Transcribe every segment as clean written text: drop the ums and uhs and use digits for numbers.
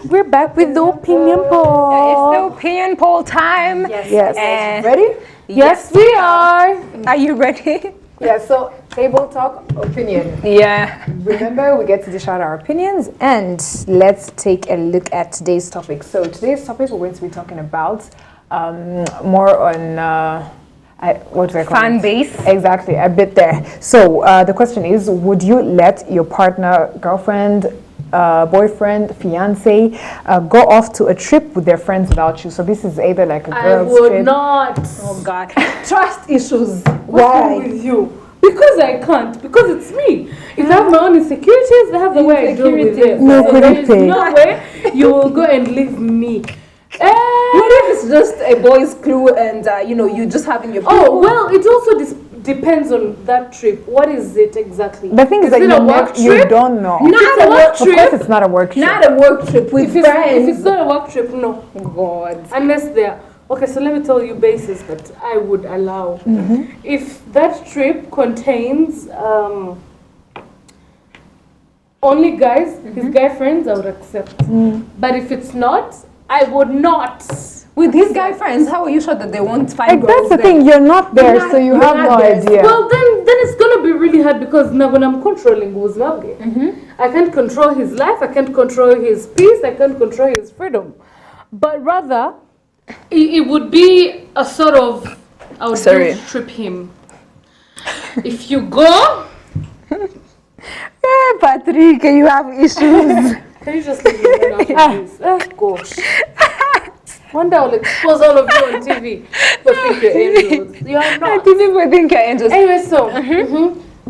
We're back with the opinion poll. It's the opinion poll time. Yes. Ready? Yes, we are. Are you ready? Yeah, so table talk, opinion. Yeah. Remember, we get to dish out our opinions, and let's take a look at today's topic. So today's topic, we're going to be talking about more on what do I call Fan it? base. Exactly, a bit there. So the question is, would you let your partner, girlfriend, boyfriend, fiance go off to a trip with their friends without you? So this is either like a I girl's would trip. not. Oh God. Trust issues. What's Why? wrong with you? Because I can't. Because it's me. If I have my own insecurities, I have the way I deal with it. No, So there is couldn't no way you will go and leave me. What if it's just a boys' clue and you just having your Oh, well, it also depends on that trip. What is it exactly? The thing is that it a work you trip? don't know. If it's a work Of course, trip, it's not a work trip. not a work trip with if it's friends? not a work trip, no. God. Unless they're okay, so let me tell you basis that I would allow. If that trip contains only guys, his guy friends, I would accept. But if it's not, I would not. With his guy friends, how are you sure that they won't find Like, that's girls the there? thing, you're not there, You're not- so you you're have not no there. idea. Well, then it's gonna be really hard because now when I'm controlling Uzmabge, I can't control his life, I can't control his peace, I can't control his freedom. But rather, it would be a sort of, I would Sorry. guilt trip him. If you go, Yeah, Patrick, you have issues. can you just leave me alone after this? Oh gosh. One day I'll expose all of you on TV. But think you're angels. You are I not. didn't even think you're angels. Anyway, so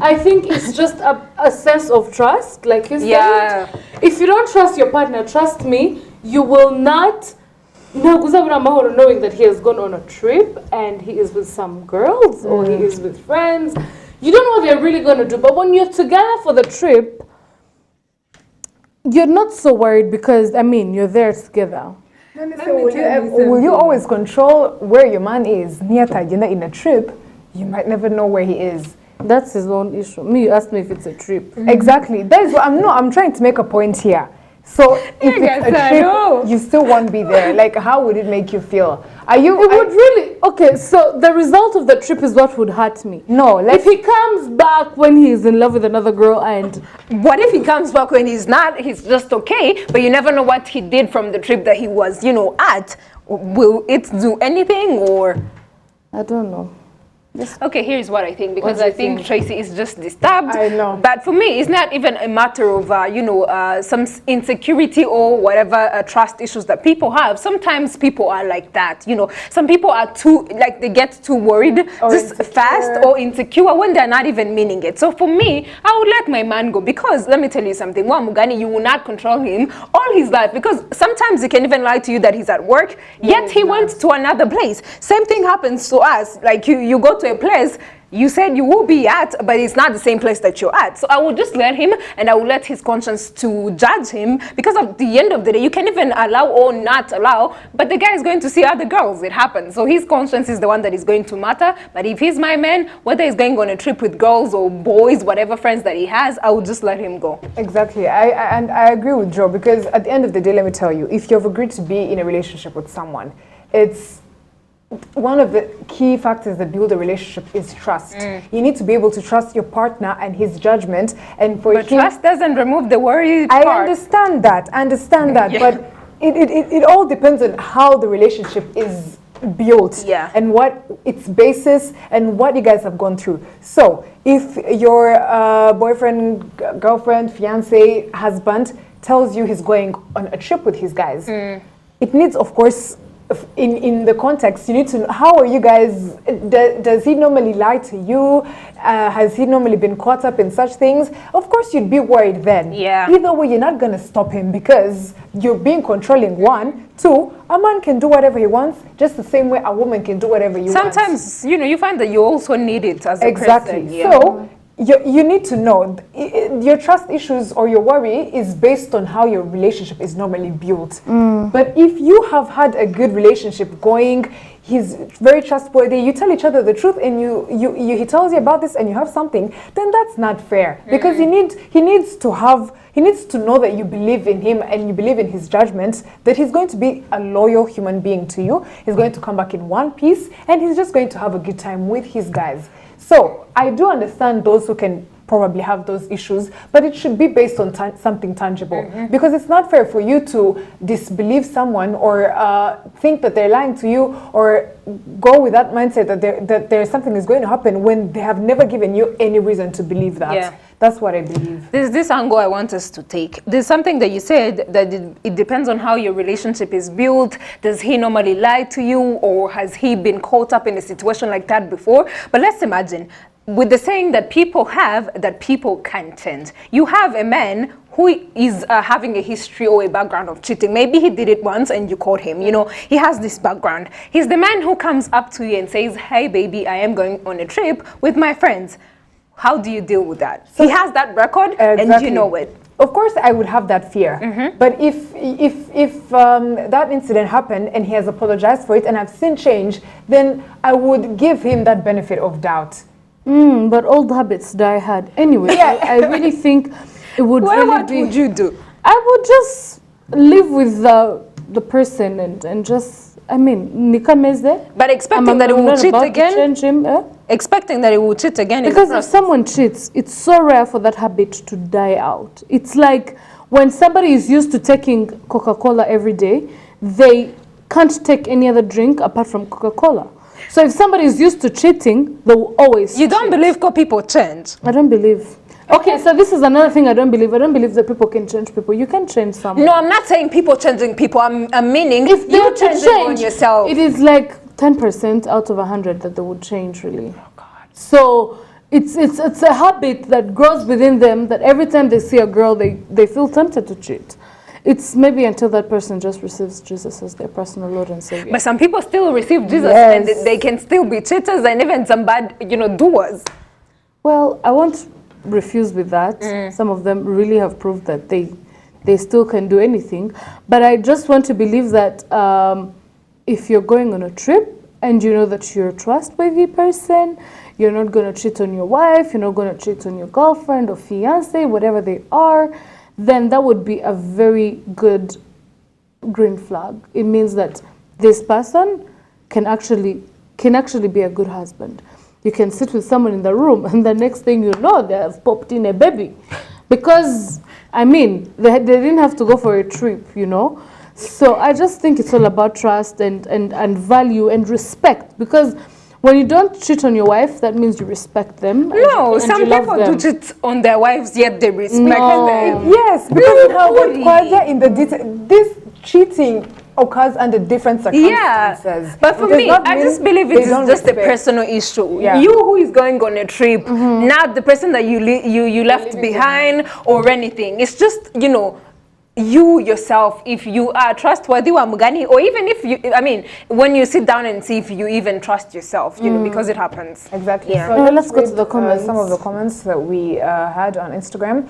I think it's just a sense of trust, like you said. Yeah. If you don't trust your partner, trust me, you will not. No, knowing that he has gone on a trip and he is with some girls or he is with friends. You don't know what they're really going to do. But when you're together for the trip, you're not so worried because, you're there together. So will you always control where your man is? In a trip, you might never know where he is. That's his own issue. You asked me if it's a trip. Exactly. That is what I'm trying to make a point here. So if it's a trip, you still won't be there. Like, how would it make you feel? It would really okay. So the result of the trip is what would hurt me. No, If he comes back when he's in love with another girl and What if he comes back when he's not? He's just okay, but you never know what he did from the trip that he was, at. Will it do anything or? I don't know. Okay, here's what I think, because What do I you think think? Tracy is just disturbed. I know. But for me, it's not even a matter of, some insecurity or whatever trust issues that people have. Sometimes people are like that, Some people are they get too worried Or just insecure. fast or insecure when they're not even meaning it. So for me, I would let my man go because, let me tell you something, Mugani, you will not control him all his life because sometimes he can even lie to you that he's at work, yet he went to another place. Same thing happens to us. Like you go to a place you said you will be at, but it's not the same place that you're at. So I will just let him, and I will let his conscience to judge him, because at the end of the day, you can even allow or not allow, but the guy is going to see other girls. It happens. So his conscience is the one that is going to matter. But if he's my man, whether he's going on a trip with girls or boys, whatever friends that he has, I will just let him go. Exactly. I agree with Joe, because at the end of the day, let me tell you, if you've agreed to be in a relationship with someone, it's one of the key factors that build a relationship is trust. You need to be able to trust your partner and his judgment, and for But him, trust doesn't remove the worry I part. understand that, Yeah. but it all depends on how the relationship is built, Yeah. and what its basis and what you guys have gone through. So if your boyfriend, girlfriend, fiance, husband tells you he's going on a trip with his guys, it needs, of course, in the context, you need to know, how are you guys, does he normally lie to you? Has he normally been caught up in such things? Of course, you'd be worried then. Yeah. Either way, you're not going to stop him because you're being controlling. One, two, a man can do whatever he wants, just the same way a woman can do whatever you want. Sometimes, you find that you also need it as a Exactly. person. Yeah. So you need to know your trust issues or your worry is based on how your relationship is normally built. But if you have had a good relationship going, he's very trustworthy, you tell each other the truth, and he tells you about this and you have something, then that's not fair. Because he needs to know that you believe in him and you believe in his judgment, that he's going to be a loyal human being to you. He's going to come back in one piece, and he's just going to have a good time with his guys. So I do understand those who can probably have those issues, but it should be based on something tangible, because it's not fair for you to disbelieve someone or think that they're lying to you, or go with that mindset that there's something is going to happen when they have never given you any reason to believe that. Yeah. That's what I believe. There's this angle I want us to take. There's something that you said that it depends on how your relationship is built. Does he normally lie to you, or has he been caught up in a situation like that before? But let's imagine, with the saying that people have, that people can change. You have a man who is having a history or a background of cheating. Maybe he did it once and you caught him. You know, he has this background. He's the man who comes up to you and says, hey, baby, I am going on a trip with my friends. How do you deal with that? So he has that record, and you know it. Of course, I would have that fear. But if that incident happened and he has apologized for it and I've seen change, then I would give him that benefit of doubt. But old habits die hard. Anyway, I really think it would What would you do? I would just live with the person and just, I mean, nikameze. But expecting that he will cheat again? Change him, Expecting that he will cheat again? Because if someone cheats, it's so rare for that habit to die out. It's like when somebody is used to taking Coca-Cola every day, they can't take any other drink apart from Coca-Cola. So if somebody is used to cheating, they will always You don't believe people change? I don't believe. Okay, so this is another thing I don't believe. I don't believe that people can change people. You can change someone. No, I'm not saying people changing people. I'm meaning If they you were to changing on yourself. it is like 10% out of 100 that they would change, really. Oh God. So it's a habit that grows within them, that every time they see a girl, they feel tempted to cheat. It's maybe until that person just receives Jesus as their personal Lord and Savior. But some people still receive Jesus, Yes. and they can still be cheaters and even some bad, doers. Well, I won't refuse with that. Some of them really have proved that they still can do anything. But I just want to believe that if you're going on a trip and you know that you're a trustworthy person, you're not going to cheat on your wife, you're not going to cheat on your girlfriend or fiance, whatever they are, then that would be a very good green flag. It means that this person can actually be a good husband. You can sit with someone in the room and the next thing you know, they have popped in a baby. Because, I mean, they didn't have to go for a trip, So I just think it's all about trust and value and respect. Because when you don't cheat on your wife, that means you respect them. No, some people do cheat on their wives, yet they respect them. Yes, because how in the detail, this cheating occurs under different circumstances. Yeah, but for me, I just believe it is just a personal issue. Yeah. You who is going on a trip, not the person that you left behind or anything. It's just, you yourself, if you are trustworthy or even if when you sit down and see if you even trust yourself, because it happens. Exactly. Yeah. So Let's go to the comments. Some of the comments that we had on Instagram.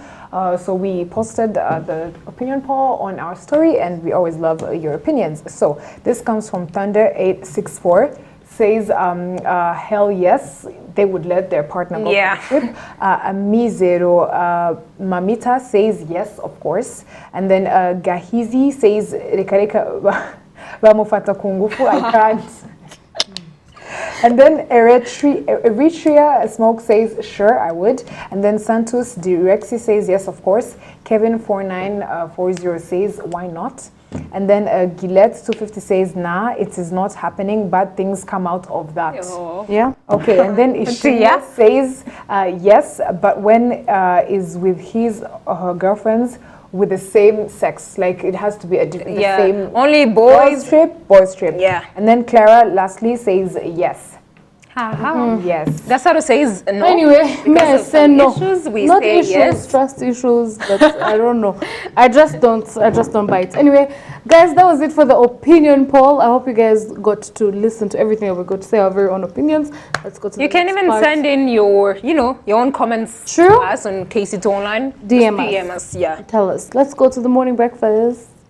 So we posted the opinion poll on our story, and we always love your opinions. So this comes from Thunder864. Says, hell yes, they would let their partner go for the trip. Amizero Mamita says yes, of course. And then Gahizi says, Reka Bamufata Kungufu, I can't. And then Eritrea Smoke says, sure, I would. And then Santos Direxi says, yes, of course. Kevin4940 says, why not? And then Gillette250 says, nah, it is not happening. Bad things come out of that. Oh. Yeah. Okay, and then Ishia says, yes, but when is with his or her girlfriends with the same sex, like it has to be the same. Only boys trip. Yeah. And then Clara lastly says yes. Yes. That's how to say is no. Anyway, may I say no? Issues, we Not say issues, yes. trust issues, but I don't know. I just don't bite. Anyway, guys, that was it for the opinion poll. I hope you guys got to listen to everything we got to say, our very own opinions. Let's go to You can even send in your own comments to us on KC2 Online. DM us. Yeah. Tell us. Let's go to the morning breakfast.